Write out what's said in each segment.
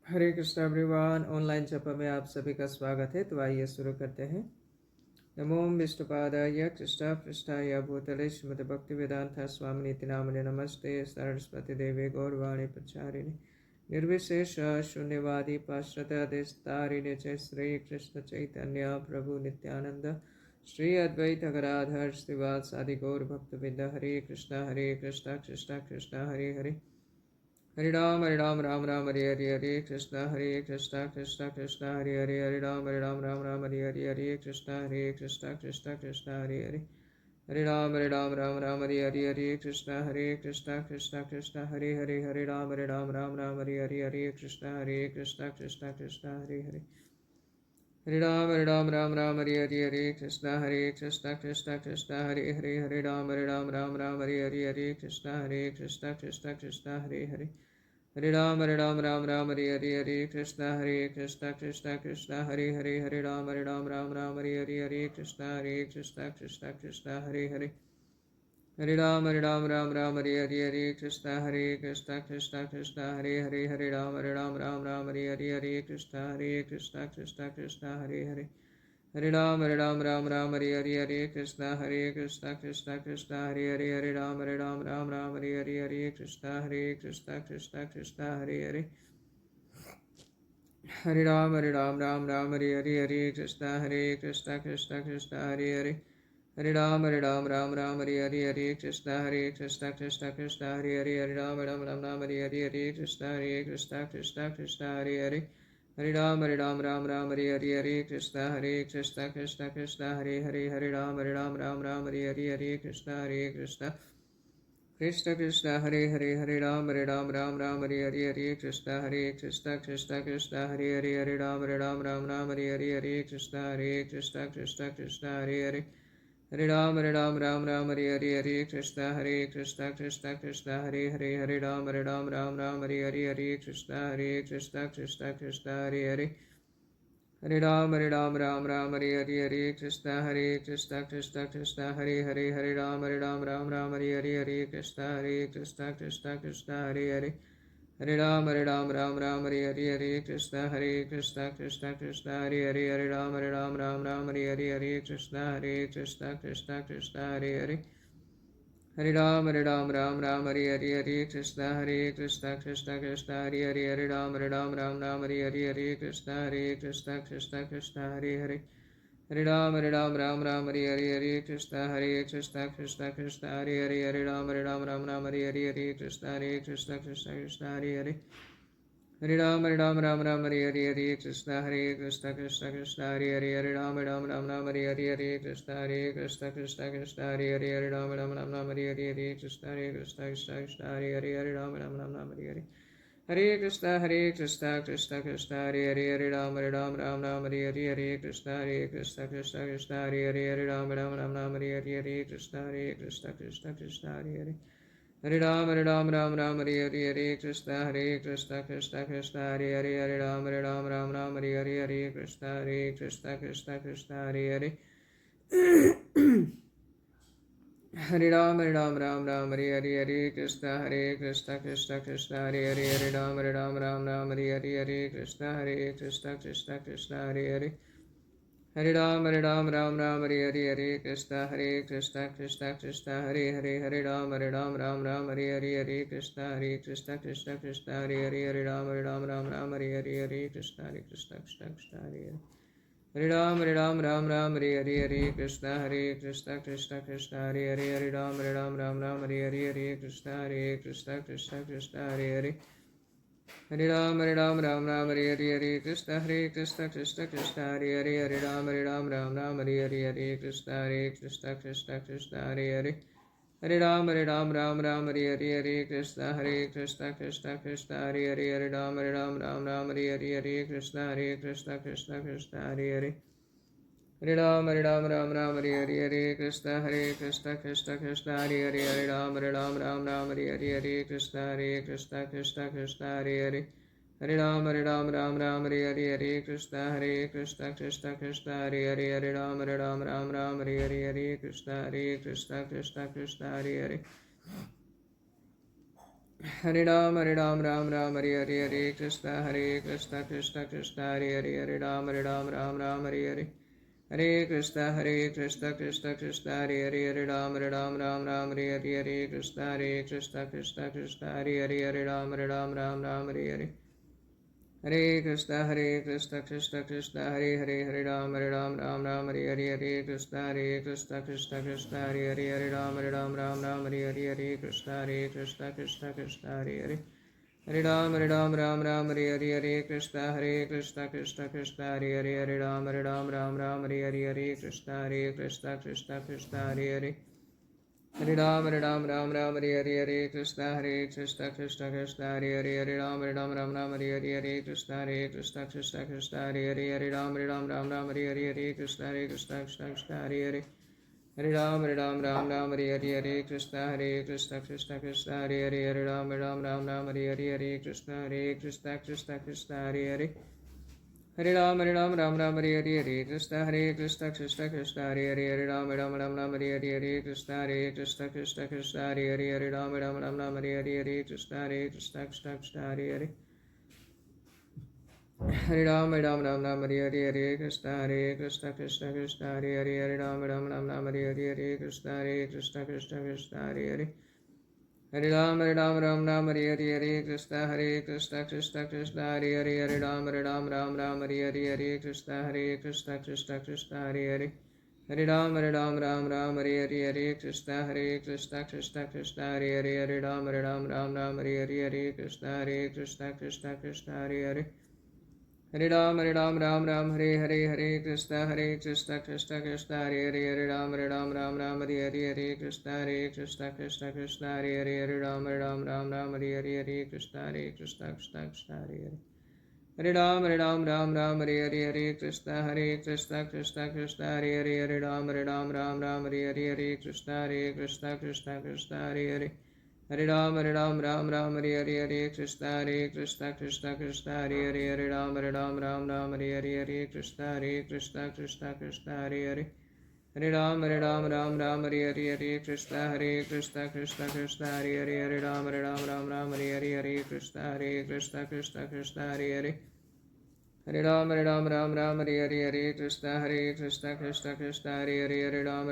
हरे Krishna everyone. Online जप में आप सभी का स्वागत है। तो आइए शुरू करते हैं। नमो विष्णुपादाय कृष्णा पृष्ठाय भूतले श्रीमद् भक्तिवेदांत स्वामिनीति नामिने नमस्ते सरस्वती देवे गौरवाणी प्रचारिणे निर्विशेष शून्यवादी पाश्चात्य च श्री कृष्ण चैतन्य प्रभु नित्यानंद श्री अद्वैत गदाधर श्रीवासादि गौर भक्तवृंद। हरे कृष्णा कृष्णा कृष्णा हरे हरे हरे राम राम हरे कृष्णा कृष्णा हरे राम हरे कृष्णा कृष्णा हरे राम कृष्णा हरे राम हरे कृष्णा हरे राम कृष्णा हरे कृष्णा हरे कृष्णा हरे कृष्णा हरे कृष्णा हरे कृष्णा कृष्णा हरे कृष्णा कृष्ण हरे राम हरे कृष्ण हरे राम कृष्ण हरे कृष्ण कृष्ण हरे Krishna Hare Ram Ram Ram Hare Hare Krishna Krishna Krishna Hare Hare Ram Ram Ram Hare Hare Hare Krishna Krishna Krishna Hare Hare Ram Ram Hare Hare Krishna Krishna Krishna Hare Hare Ram Ram Hare Hare Hare Krishna Krishna Krishna Hare Ram Ram Hare Hare Krishna Krishna Hare Hare Ram Ram Hare Hare Krishna Krishna Hare Hare Hare Ram Hare Hare Krishna Krishna Hare Hare Ram Ram Hare Hare Krishna Krishna Hare Hare Hare Ram Hare Hare Krishna Krishna Krishna Hare Hare Ram Hare Hare Krishna Krishna Hare Hare Ram Hare Hare Krishna Krishna Hare Hare Hare Ram Hare Hare Krishna Krishna Hare Hare Ram Hare Hare Krishna Krishna Hare Hare Hare Ram Hare Hare Krishna Krishna Hare Hare Ram Hare Hare Krishna Krishna Hare Hare Ram Hare Hare Krishna Krishna Hare Hare Hare Ram Hare Hare Krishna Krishna Hare Hare Ram Hare Hare Krishna Krishna Hare Hare Hare Ram Hare Hare Krishna Krishna Hare Hare Ram Hare Hare Krishna Krishna Hare Hare Hare Ram Hare Hare Krishna Krishna Hare Hare Ram Hare Hare Krishna Krishna Hare Hare Hare Ram Hare Hare Krishna Krishna Hare Hare Ram Hare Hare Krishna Krishna Hare Hare Ram Hare Hare Krishna Krishna Hare Hare Hare Ram Hare Hare Krishna Krishna Hare Hare Ram Hare Hare Krishna Krishna Hare Hare Hare Ram Hare Hare Krishna Krishna Hare Hare Ram Hare Hare Krishna Krishna Hare Hare Hare Ram Hare Hare Krishna Krishna Hare Hare Ram Hare Hare Krishna Krishna Hare Hare Hare Ram Hare Hare Krishna Krishna Hare Hare Ram Hare Hare Krishna Krishna Hare Hare Ram Hare Hare Hare Krishna Krishna Hare Hare Ram Hare Hare Krishna Krishna Hare Hare Ram Hare Hare Hare Krishna Krishna Hare Hare Ram Hare Hare Krishna Krishna Hare Hare Hare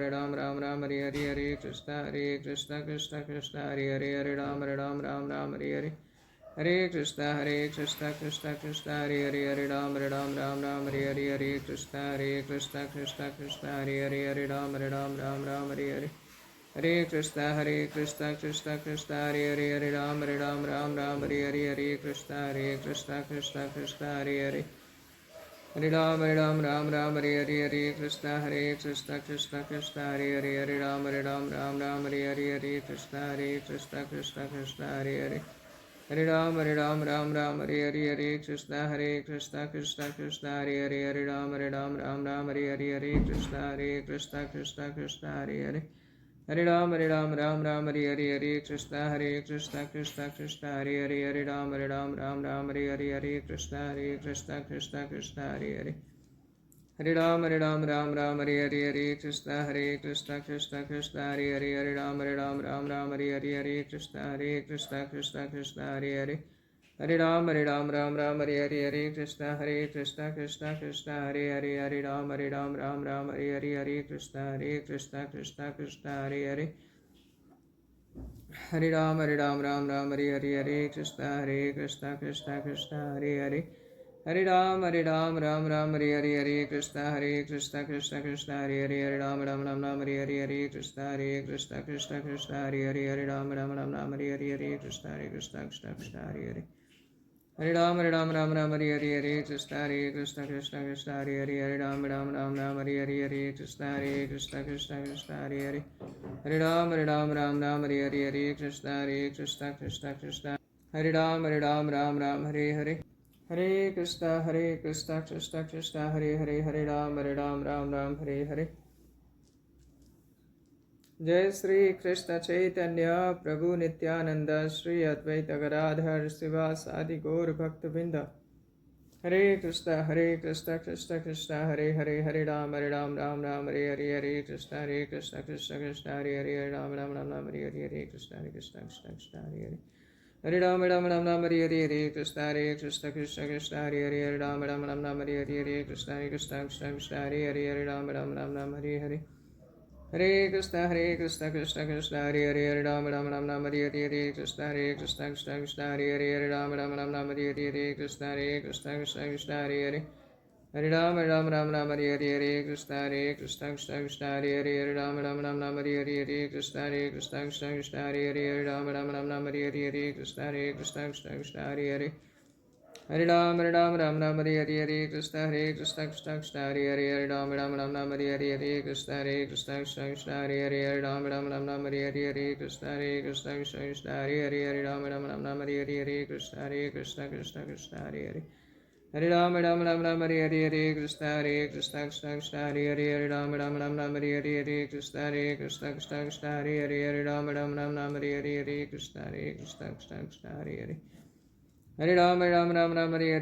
Ram Hare Hare Krishna Krishna Hare Hare Ram Hare Hare Krishna Krishna Hare Hare Hare Ram Hare Hare Krishna Krishna Hare Hare Ram Hare Hare Krishna Krishna Hare Hare Hare Ram Hare Hare Krishna Krishna Hare Hare Ram Hare Hare Krishna Krishna Hare Hare Hare Ram Hare Hare Krishna Krishna Hare Hare Ram Hare Hare Krishna Krishna Hare Hare Hare Ram Hare Hare Krishna Krishna Hare Hare Hare Ram Hare Hare Krishna Krishna Hare Hare Hare Ram Hare Hare Krishna Krishna Hare Hare Hare Ram Hare Hare Krishna Krishna Hare Hare Ram Hare Hare Krishna Krishna Hare Hare Ram Hare Hare Krishna Krishna Hare Hare Hare Ram Hare Hare Krishna Krishna Hare Hare Ram Hare Hare Krishna Krishna Hare Hare Hare Ram Hare Hare Krishna Krishna Hare Ram Hare Hare Hare Krishna Krishna Hare Hare Hare Ram Hare Hare जय श्री कृष्ण चैतन्य प्रभु नित्यानंद श्री अद्वैत गदाधर शिवासादि गौर भक्त वृंद हरे Krishna Krishna Krishna Hare Hare Hare Ram Ram Hare Hare Hare Krishna Krishna Krishna Hare Hare Hare Ram Hare Hare Krishna Krishna Krishna Hare Hare Hare Ram Ram Hare Hare Krishna Hare Krishna Krishna Krishna Hare Hare Hare Ram Ram Hare Hare Krishna Hare Krishna Krishna Krishna Hare Hare Hare Ram Ram Hare Hare Hare Krishna Krishna Krishna Hare Hare Hare Ram Ram Hare Hare Krishna Hare Krishna Krishna Krishna Hare Hare Hare Ram Ram Hare Hare Krishna Hare Krishna Krishna Krishna Hare Hare Hare Ram Hare Hare Krishna Hare Krishna Krishna Krishna Hare Hare Hare Ram Hare Hare Krishna Hare Krishna Krishna Krishna Hare Hare Hare Ram Hare Hare Krishna Hare Krishna Krishna Krishna Hare Hare Hare Ram Hare Hare Krishna Hare Krishna Krishna Krishna Hare Hare Hare Ram Hare Hare Krishna Hare Krishna Krishna Krishna Hare Hare Hare Ram Hare Hare Krishna Hare Krishna Krishna Krishna Hare Hare Hare Ram Hare Hare Krishna Hare Krishna Krishna Krishna Hare Hare Hare Ram Hare Hare Krishna Hare Krishna Krishna Krishna Hare Hare Hare Ram Hare Hare Krishna Hare Krishna Krishna Krishna Hare Hare Hare Ram Hare Hare Krishna Hare Krishna Krishna Krishna Hare Hare Hare Ram Hare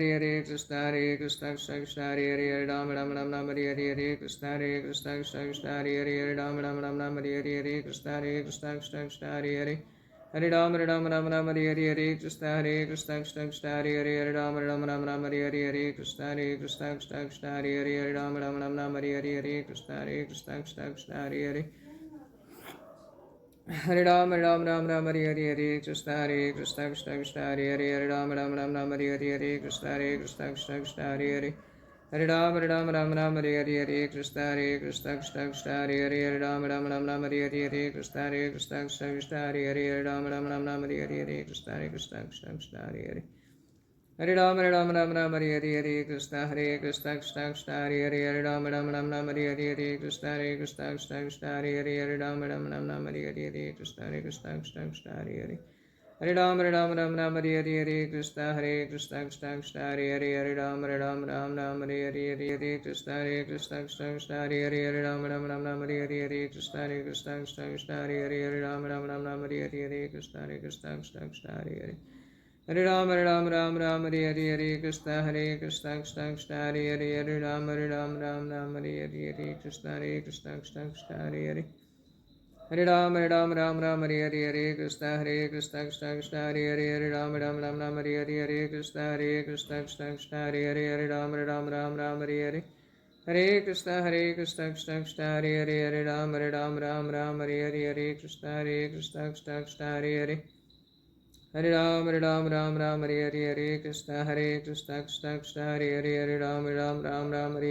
Hare Krishna Hare Krishna Krishna Krishna Hare Hare Hare Ram Hare Hare Krishna Hare Krishna Krishna Krishna Hare Hare Hare Ram Hare Hare Krishna Hare Krishna Krishna Krishna Hare Hare Hare Ram Hare Hare Krishna Hare Krishna Krishna Krishna Hare Hare Hare Ram Hare Hare Krishna Hare Krishna Krishna Krishna Hare Hare Hare Ram Hare Hare Krishna Hare Krishna Krishna Krishna Hare Hare Hare Ram Hare Hare Krishna Hare Krishna Krishna Krishna Hare Hare Hare Ram Hare Hare Krishna Hare Krishna Krishna Krishna Hare Hare Hare Ram Hare Hare Krishna Hare Krishna Krishna Krishna Hare Hare Hare Ram Hare Hare Krishna Hare Krishna Krishna Krishna Hare Hare Hare Ram Hare Hare Krishna Hare Krishna Krishna Krishna Hare Hare Hare Ram Hare Hare Krishna Hare Krishna Krishna Krishna Hare Hare Hare Ram Hare Hare Krishna Hare Krishna Krishna Krishna Hare Hare Hare Ram Hare Hare Krishna Hare Krishna Krishna Krishna Hare Hare Hare Ram Hare Hare Krishna Hare Krishna Krishna Krishna Hare Hare Hare Ram Hare Hare Krishna Hare Krishna Krishna Krishna Hare Hare Hare Ram Hare Hare Krishna Hare Krishna Krishna Krishna Hare Hare Hare Ram Hare Hare Krishna Hare Krishna Krishna Krishna Hare Hare Hare Ram Hare Hare Krishna Hare Krishna Krishna Krishna Hare Hare Hare Ram Hare Hare Krishna Hare Krishna Krishna Krishna Hare Hare Hare Ram Hare Hare Krishna Hare Krishna Krishna Krishna Hare Hare Hare Ram Hare Hare Krishna Hare Krishna Krishna Krishna Hare Hare Hare Ram Hare Hare Hare Krishna Krishna Krishna Hare Hare Hare Ram Hare Hare Krishna Hare Krishna Krishna Krishna Hare Hare Hare Ram Hare Hare Krishna Hare Krishna Krishna Krishna Hare Hare Hare Ram Hare Hare Krishna Hare Krishna Krishna Krishna Hare Hare Hare Ram Hare Hare Krishna Hare Krishna Krishna Krishna Hare Hare Hare Ram Hare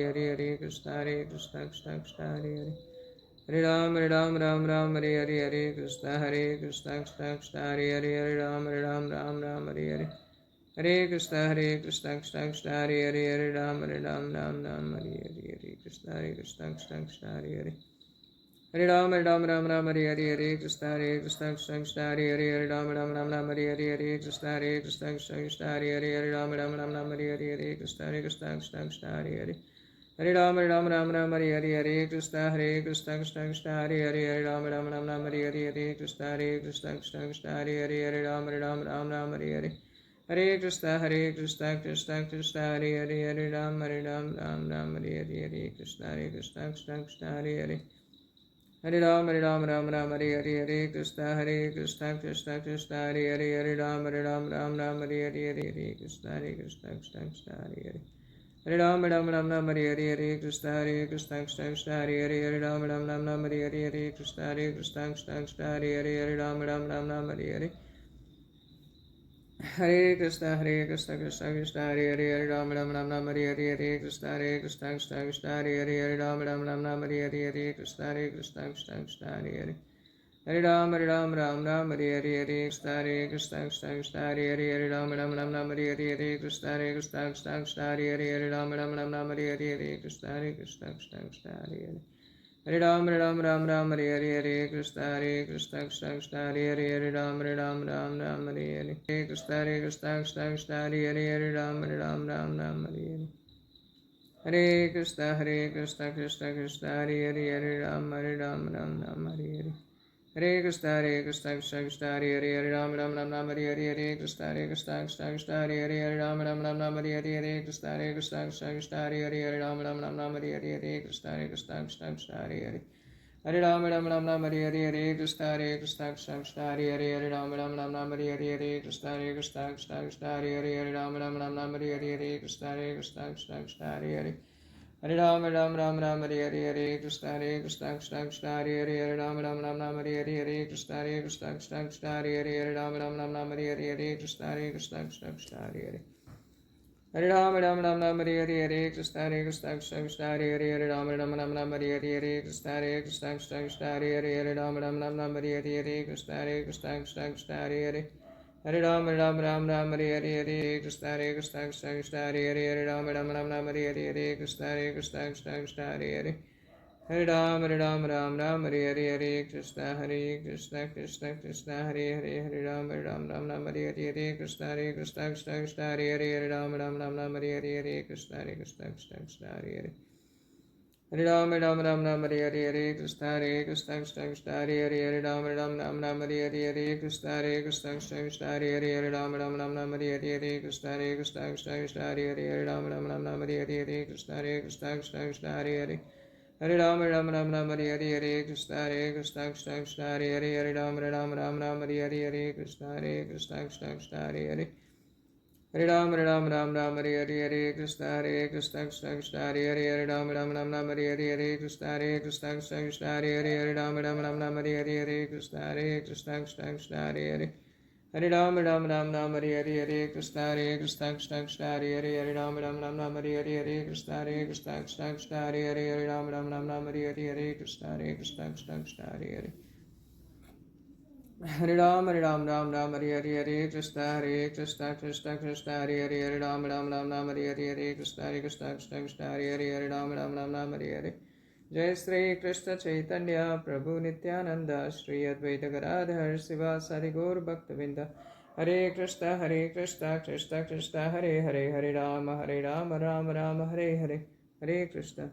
Hare Hare Krishna Krishna Krishna Hare Hare Hare Ram Hare Hare Krishna Hare Krishna Krishna Krishna Hare Hare Hare Ram Hare Hare Krishna Hare Krishna Krishna Krishna Hare Hare Hare Ram Hare Hare Krishna Hare Krishna Krishna Krishna Hare Hare Hare Ram Hare Hare Krishna Hare Krishna Krishna Krishna Hare Hare Hare Ram Hare Hare Krishna Hare Krishna Krishna Krishna Hare Hare Hare Ram Hare Hare Krishna Hare Krishna Krishna Krishna Hare Hare Hare Ram Hare Hare Hare Krishna Krishna Krishna Hare Hare Hare Ram Hare Hare Krishna Hare Krishna Krishna Krishna Hare Hare Hare Ram Hare Hare Krishna Hare Krishna Krishna Krishna Hare Hare Hare Ram Hare Hare Krishna Hare Krishna Krishna Krishna Hare Hare Hare Ram Hare Hare Krishna Hare Krishna Krishna Krishna Hare Hare Hare Ram Hare Hare Krishna Hare Krishna Krishna Krishna Hare Hare Hare Ram Hare Hare Hare Krishna Krishna Krishna Hare Hare Hare Ram Hare Hare Krishna Hare Krishna Krishna Krishna Hare Hare Hare Ram Hare Hare Krishna Hare Krishna Krishna Krishna Hare Hare Hare Ram Hare Hare Krishna Hare Krishna Krishna Krishna Hare Hare Hare Ram Hare Hare Krishna Hare Krishna Krishna Krishna Hare Hare Hare Ram Hare Hare Krishna Hare Krishna Krishna Krishna Hare Hare Hare Ram Hare Hare Krishna Hare Krishna Krishna Krishna Hare Hare Hare Ram Hare Hare Krishna Hare Krishna Krishna Krishna Hare Hare Hare Ram Hare Hare Hare Krishna Krishna Krishna Hare Hare Hare Ram Hare Hare Hare Krishna Krishna Krishna Hare Hare Hare Ram Hare Hare Krishna Hare Krishna Krishna Krishna Hare Hare Hare Ram Hare Hare Krishna Hare Krishna Krishna Krishna Hare Hare Hare Ram Hare Hare Krishna Hare Krishna Krishna Krishna Hare Hare Hare Ram Ram Ram Ram Hare Hare Hare Krishna Krishna Krishna Hare Hare Hare Ram Ram Ram Ram Hare Hare Hare Krishna Krishna Krishna Hare Hare Hare Ram Ram Ram Ram Hare Hare Hare Krishna Krishna Krishna Hare Hare Hare Ram Ram Ram Ram Hare Hare Hare Krishna Krishna Krishna Hare Hare Hare Ram Ram Ram Ram Hare Hare Hare Krishna Krishna Krishna Hare Hare Hare Ram Ram Ram Ram Hare Hare Hare Krishna Krishna Krishna Hare Hare Hare Ram Ram Ram Ram Hare Hare Hare Krishna Krishna Krishna Hare Hare Hare Ram Ram Ram Ram Hare Hare Hare Krishna Krishna Krishna Hare Hare Hare Ram Ram Ram Ram Hare Hare Hare Krishna Krishna Krishna Hare Hare Hare Ram Ram Ram Ram Hare Hare Hare Krishna Krishna Krishna Hare Hare Hare Ram Ram Ram Ram Hare Hare Hare Krishna Krishna Krishna Hare Hare Hare Ram Ram Ram Hare Hare Hare Krishna Krishna Krishna Hare Hare Hare Ram Ram Hare Hare Hare Krishna Krishna Krishna Hare Hare Hare Ram Ram Hare Hare Hare Krishna Krishna Krishna Hare Hare Hare Ram Ram Hare Hare Hare Krishna Krishna Krishna Hare Hare Hare Ram Ram Hare Hare Hare Krishna Krishna Krishna Hare Hare Hare Ram Ram Hare Hare Hare Krishna Krishna Krishna Hare Hare Hare Ram Ram Hare Hare Hare Krishna Krishna Krishna Hare Hare Hare Ram Hare Hare Hare Krishna Krishna Krishna Hare Hare Hare Ram Ram Hare Hare Hare Krishna Krishna Krishna Hare Hare Hare Ram Hare Hare Hare Krishna Krishna Krishna Hare Hare Hare Ram Hare Hare Hare Krishna Krishna Krishna Hare Hare Hare Ram Hare Hare Hare Krishna Krishna Krishna Hare Hare Hare Ram Hare Hare Hare Krishna Krishna Krishna Hare Hare Hare Ram Hare Hare Hare Krishna Krishna Krishna Hare Hare Hare Ram Hare Hare Hare Krishna Krishna Krishna Hare Hare Hare Ram Hare Hare Krishna Krishna Krishna Hare Hare Hare Ram Hare Hare Krishna Krishna Krishna Hare Hare Hare Ram Hare Hare Jai Sri Krishna Chaitanya Prabhu Nityananda Shri Advaita Gadadhar Sivasadi Gaur Bhaktavinda Hare Krishna Krishna Krishna Hare Hare Hare Rama Rama Rama Hare Hare Hare Krishna